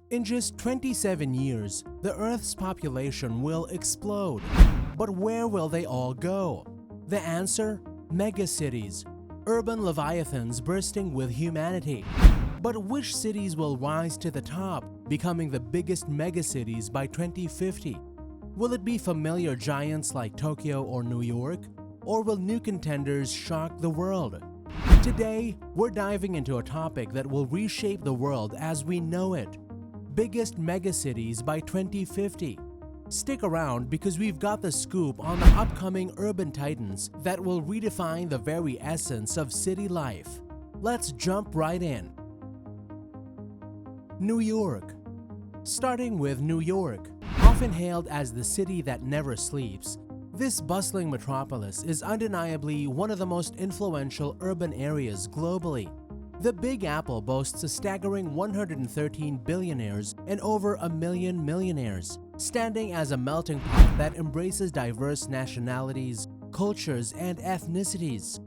In just 27 years, the Earth's population will explode. But where will they all go? The answer? Megacities, urban leviathans bursting with humanity. But which cities will rise to the top, becoming the biggest megacities by 2050? Will it be familiar giants like Tokyo or New York? Or will new contenders shock the world? Today, we're diving into a topic that will reshape the world as we know it. Biggest megacities by 2050. Stick around because we've got the scoop on the upcoming urban titans that will redefine the very essence of city life. Let's jump right in. New York. Starting with New York, often hailed as the city that never sleeps, this bustling metropolis is undeniably one of the most influential urban areas globally. The Big Apple boasts a staggering 113 billionaires and over a million millionaires, standing as a melting pot that embraces diverse nationalities, cultures, and ethnicities.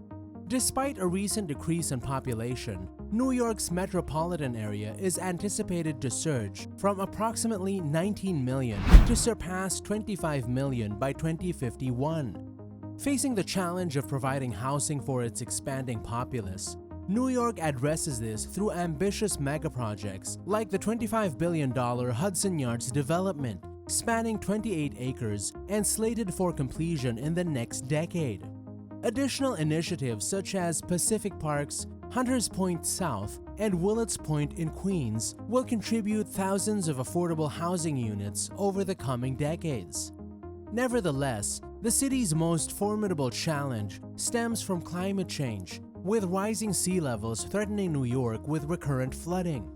Despite a recent decrease in population, New York's metropolitan area is anticipated to surge from approximately 19 million to surpass 25 million by 2051. Facing the challenge of providing housing for its expanding populace, New York addresses this through ambitious megaprojects like the $25 billion Hudson Yards development, spanning 28 acres and slated for completion in the next decade. Additional initiatives such as Pacific Park's Hunters Point South and Willets Point in Queens will contribute thousands of affordable housing units over the coming decades. Nevertheless, the city's most formidable challenge stems from climate change, with rising sea levels threatening New York with recurrent flooding.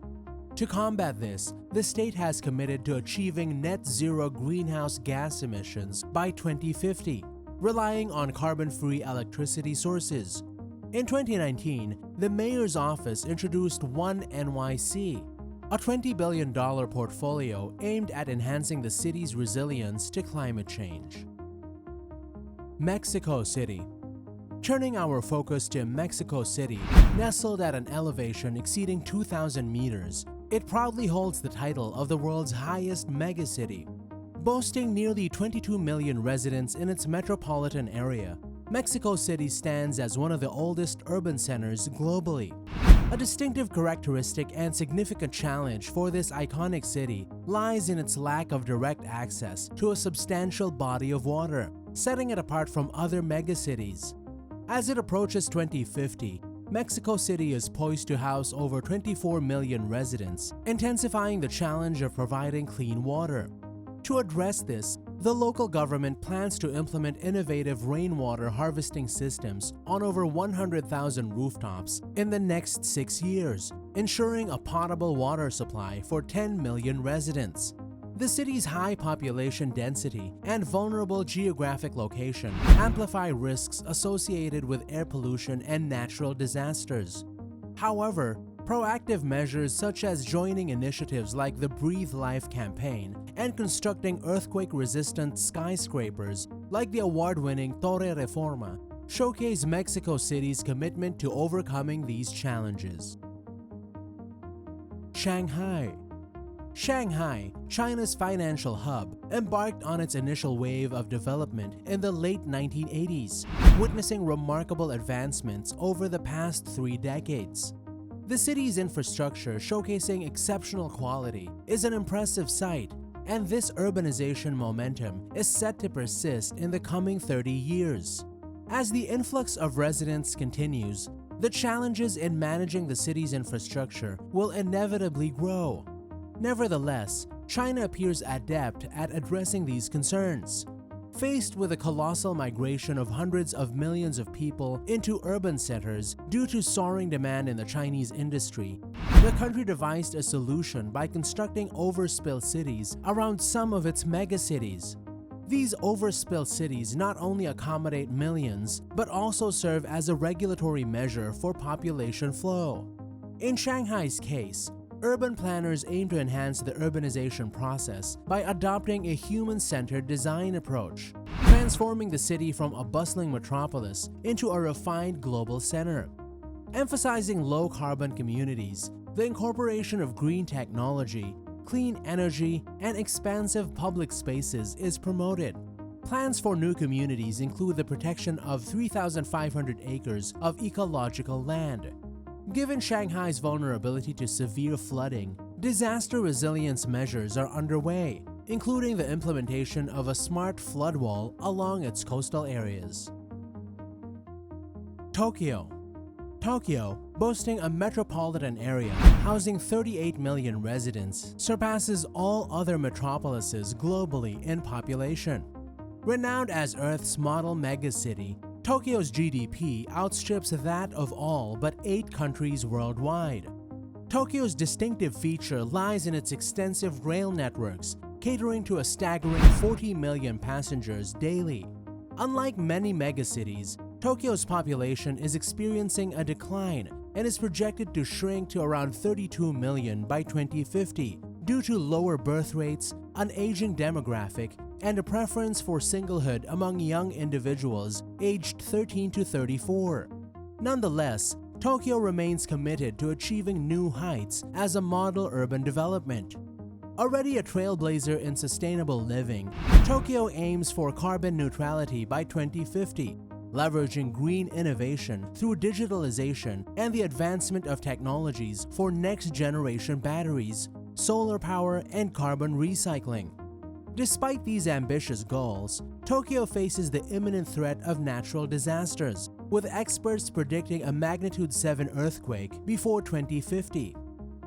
To combat this, the state has committed to achieving net zero greenhouse gas emissions by 2050, relying on carbon-free electricity sources. In 2019, the mayor's office introduced One NYC, a $20 billion portfolio aimed at enhancing the city's resilience to climate change. Mexico City. Turning our focus to Mexico City, nestled at an elevation exceeding 2,000 meters, it proudly holds the title of the world's highest megacity. Boasting nearly 22 million residents in its metropolitan area, Mexico City stands as one of the oldest urban centers globally. A distinctive characteristic and significant challenge for this iconic city lies in its lack of direct access to a substantial body of water, setting it apart from other megacities. As it approaches 2050, Mexico City is poised to house over 24 million residents, intensifying the challenge of providing clean water. To address this, the local government plans to implement innovative rainwater harvesting systems on over 100,000 rooftops in the next 6 years, ensuring a potable water supply for 10 million residents. The city's high population density and vulnerable geographic location amplify risks associated with air pollution and natural disasters. However, proactive measures such as joining initiatives like the Breathe Life campaign and constructing earthquake-resistant skyscrapers like the award-winning Torre Reforma showcase Mexico City's commitment to overcoming these challenges. Shanghai. Shanghai, China's financial hub, embarked on its initial wave of development in the late 1980s, witnessing remarkable advancements over the past 3 decades. The city's infrastructure, showcasing exceptional quality, is an impressive sight, and this urbanization momentum is set to persist in the coming 30 years. As the influx of residents continues, the challenges in managing the city's infrastructure will inevitably grow. Nevertheless, China appears adept at addressing these concerns. Faced with a colossal migration of hundreds of millions of people into urban centers due to soaring demand in the Chinese industry, the country devised a solution by constructing overspill cities around some of its megacities. These overspill cities not only accommodate millions, but also serve as a regulatory measure for population flow. In Shanghai's case, urban planners aim to enhance the urbanization process by adopting a human-centered design approach, transforming the city from a bustling metropolis into a refined global center. Emphasizing low-carbon communities, the incorporation of green technology, clean energy, and expansive public spaces is promoted. Plans for new communities include the protection of 3,500 acres of ecological land. Given Shanghai's vulnerability to severe flooding, disaster resilience measures are underway, including the implementation of a smart flood wall along its coastal areas. Tokyo. Tokyo, boasting a metropolitan area housing 38 million residents, surpasses all other metropolises globally in population. Renowned as Earth's model megacity, Tokyo's GDP outstrips that of all but 8 countries worldwide. Tokyo's distinctive feature lies in its extensive rail networks, catering to a staggering 40 million passengers daily. Unlike many megacities, Tokyo's population is experiencing a decline and is projected to shrink to around 32 million by 2050 due to lower birth rates, an aging demographic, and a preference for singlehood among young individuals aged 13 to 34. Nonetheless, Tokyo remains committed to achieving new heights as a model urban development. Already a trailblazer in sustainable living, Tokyo aims for carbon neutrality by 2050, leveraging green innovation through digitalization and the advancement of technologies for next-generation batteries, solar power, and carbon recycling. Despite these ambitious goals, Tokyo faces the imminent threat of natural disasters, with experts predicting a magnitude 7 earthquake before 2050.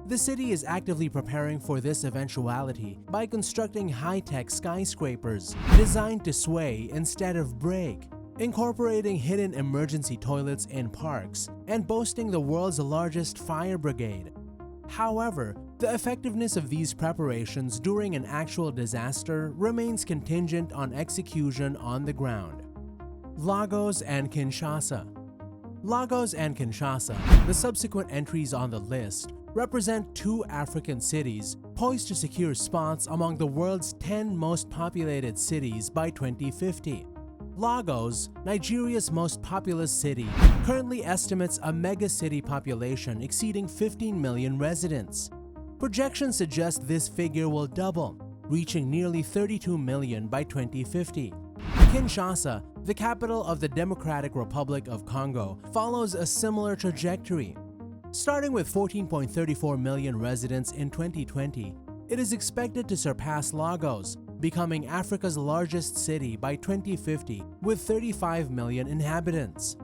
The city is actively preparing for this eventuality by constructing high-tech skyscrapers designed to sway instead of break, incorporating hidden emergency toilets in parks, and boasting the world's largest fire brigade. However, the effectiveness of these preparations during an actual disaster remains contingent on execution on the ground. Lagos and Kinshasa. Lagos and Kinshasa, the subsequent entries on the list, represent 2 African cities poised to secure spots among the world's 10 most populated cities by 2050. Lagos, Nigeria's most populous city, currently estimates a megacity population exceeding 15 million residents. Projections suggest this figure will double, reaching nearly 32 million by 2050. Kinshasa, the capital of the Democratic Republic of Congo, follows a similar trajectory. Starting with 14.34 million residents in 2020, it is expected to surpass Lagos, becoming Africa's largest city by 2050 with 35 million inhabitants.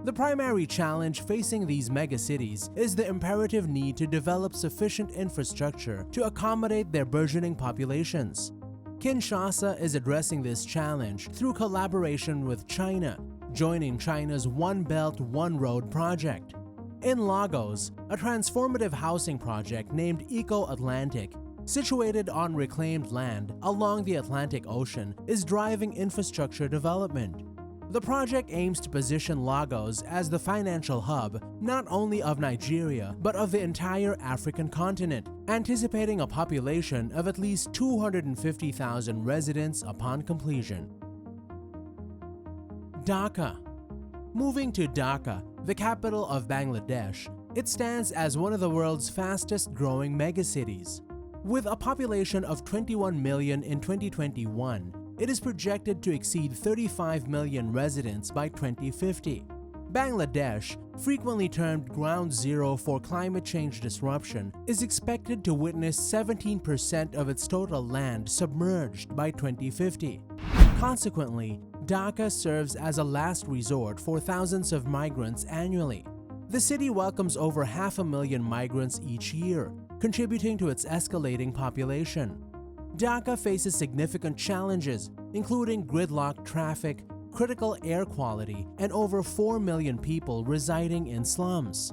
The primary challenge facing these megacities is the imperative need to develop sufficient infrastructure to accommodate their burgeoning populations. Kinshasa is addressing this challenge through collaboration with China, joining China's One Belt, One Road project. In Lagos, a transformative housing project named Eco-Atlantic, situated on reclaimed land along the Atlantic Ocean, is driving infrastructure development. The project aims to position Lagos as the financial hub not only of Nigeria but of the entire African continent, anticipating a population of at least 250,000 residents upon completion. Dhaka. Moving to Dhaka, the capital of Bangladesh, it stands as one of the world's fastest-growing megacities. With a population of 21 million in 2021, it is projected to exceed 35 million residents by 2050. Bangladesh, frequently termed ground zero for climate change disruption, is expected to witness 17% of its total land submerged by 2050. Consequently, Dhaka serves as a last resort for thousands of migrants annually. The city welcomes over 500,000 migrants each year, contributing to its escalating population. Dhaka faces significant challenges, including gridlocked traffic, critical air quality, and over 4 million people residing in slums.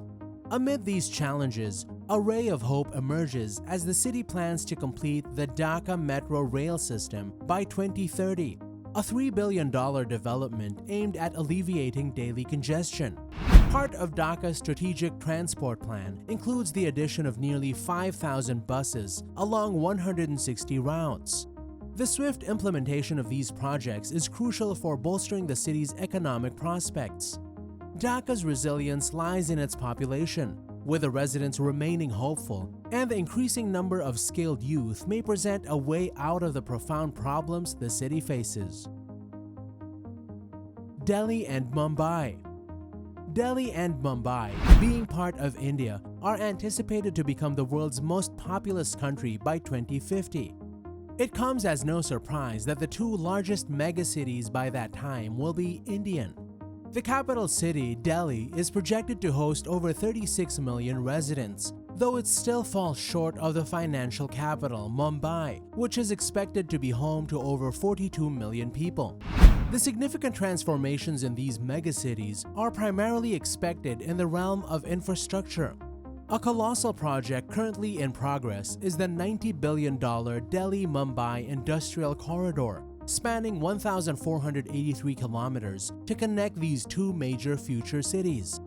Amid these challenges, a ray of hope emerges as the city plans to complete the Dhaka Metro rail system by 2030, a $3 billion development aimed at alleviating daily congestion. Part of Dhaka's strategic transport plan includes the addition of nearly 5,000 buses along 160 routes. The swift implementation of these projects is crucial for bolstering the city's economic prospects. Dhaka's resilience lies in its population, with the residents remaining hopeful, and the increasing number of skilled youth may present a way out of the profound problems the city faces. Delhi and Mumbai. Delhi and Mumbai, being part of India, are anticipated to become the world's most populous country by 2050. It comes as no surprise that the two largest megacities by that time will be Indian. The capital city, Delhi, is projected to host over 36 million residents, though it still falls short of the financial capital, Mumbai, which is expected to be home to over 42 million people. The significant transformations in these megacities are primarily expected in the realm of infrastructure. A colossal project currently in progress is the $90 billion Delhi-Mumbai Industrial Corridor, spanning 1,483 kilometers to connect these two major future cities.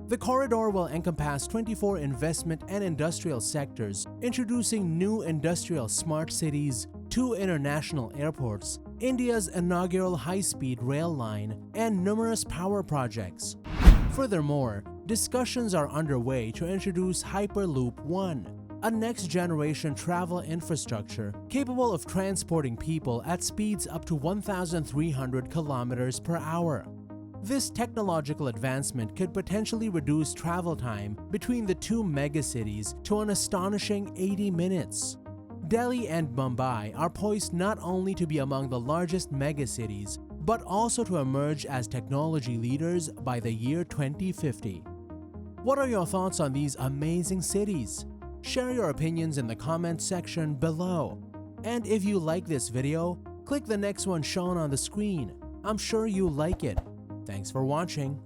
The corridor will encompass 24 investment and industrial sectors, introducing new industrial smart cities, 2 international airports, India's inaugural high-speed rail line, and numerous power projects. Furthermore, discussions are underway to introduce Hyperloop One, a next-generation travel infrastructure capable of transporting people at speeds up to 1,300 kilometers per hour. This technological advancement could potentially reduce travel time between the two megacities to an astonishing 80 minutes. Delhi and Mumbai are poised not only to be among the largest megacities, but also to emerge as technology leaders by the year 2050. What are your thoughts on these amazing cities? Share your opinions in the comment section below. And if you like this video, click the next one shown on the screen. I'm sure you'll like it. Thanks for watching.